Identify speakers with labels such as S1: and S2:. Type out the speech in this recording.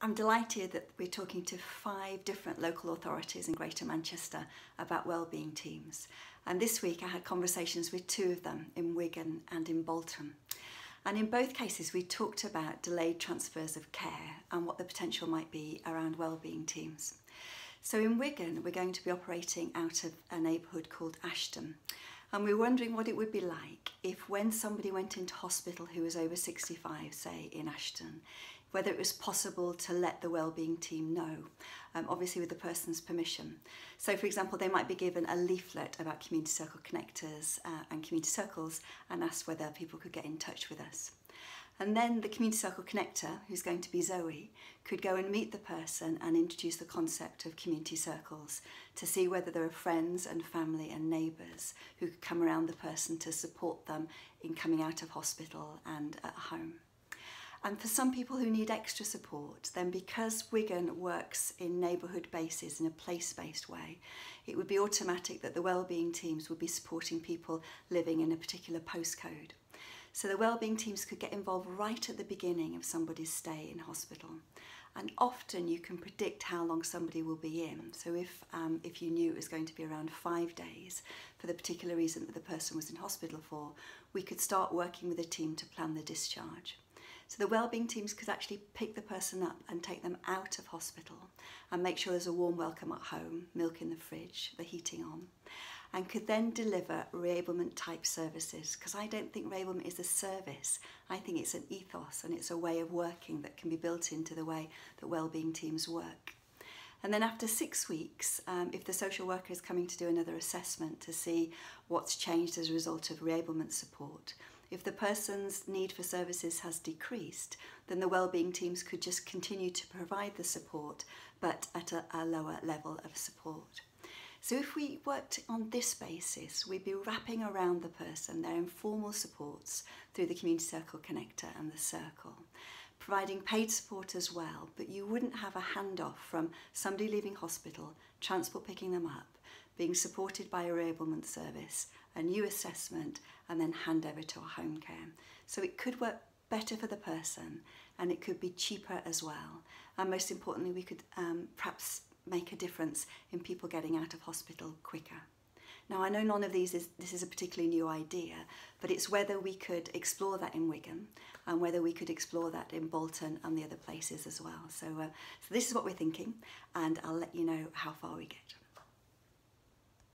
S1: I'm delighted that we're talking to 5 different local authorities in Greater Manchester about wellbeing teams. And this week I had conversations with 2 of them in Wigan and in Bolton. And in both cases we talked about delayed transfers of care and what the potential might be around wellbeing teams. So in Wigan we're going to be operating out of a neighbourhood called Ashton. And we're wondering what it would be like if when somebody went into hospital who was over 65, say in Ashton, whether it was possible to let the wellbeing team know, obviously with the person's permission. So for example, they might be given a leaflet about community circle connectors and community circles and asked whether people could get in touch with us. And then the community circle connector, who's going to be Zoe, could go and meet the person and introduce the concept of community circles to see whether there are friends and family and neighbours who could come around the person to support them in coming out of hospital and at home. And for some people who need extra support, then because Wigan works in neighbourhood bases in a place-based way, it would be automatic that the wellbeing teams would be supporting people living in a particular postcode. So the wellbeing teams could get involved right at the beginning of somebody's stay in hospital. And often you can predict how long somebody will be in. So if you knew it was going to be around 5 days for the particular reason that the person was in hospital for, we could start working with a team to plan the discharge. So the wellbeing teams could actually pick the person up and take them out of hospital and make sure there's a warm welcome at home, milk in the fridge, the heating on, and could then deliver reablement type services, because I don't think reablement is a service. I think it's an ethos and it's a way of working that can be built into the way that wellbeing teams work. And then after 6 weeks, if the social worker is coming to do another assessment to see what's changed as a result of reablement support, if the person's need for services has decreased, then the wellbeing teams could just continue to provide the support, but at a lower level of support. So if we worked on this basis, we'd be wrapping around the person their informal supports through the community circle connector and the circle, providing paid support as well, but you wouldn't have a handoff from somebody leaving hospital, transport picking them up, being supported by a reablement service, a new assessment, and then hand over to a home care. So it could work better for the person and it could be cheaper as well. And most importantly, we could perhaps make a difference in people getting out of hospital quicker. Now, I know none of this is a particularly new idea, but it's whether we could explore that in Wigan and whether we could explore that in Bolton and the other places as well. So this is what we're thinking, and I'll let you know how far we get.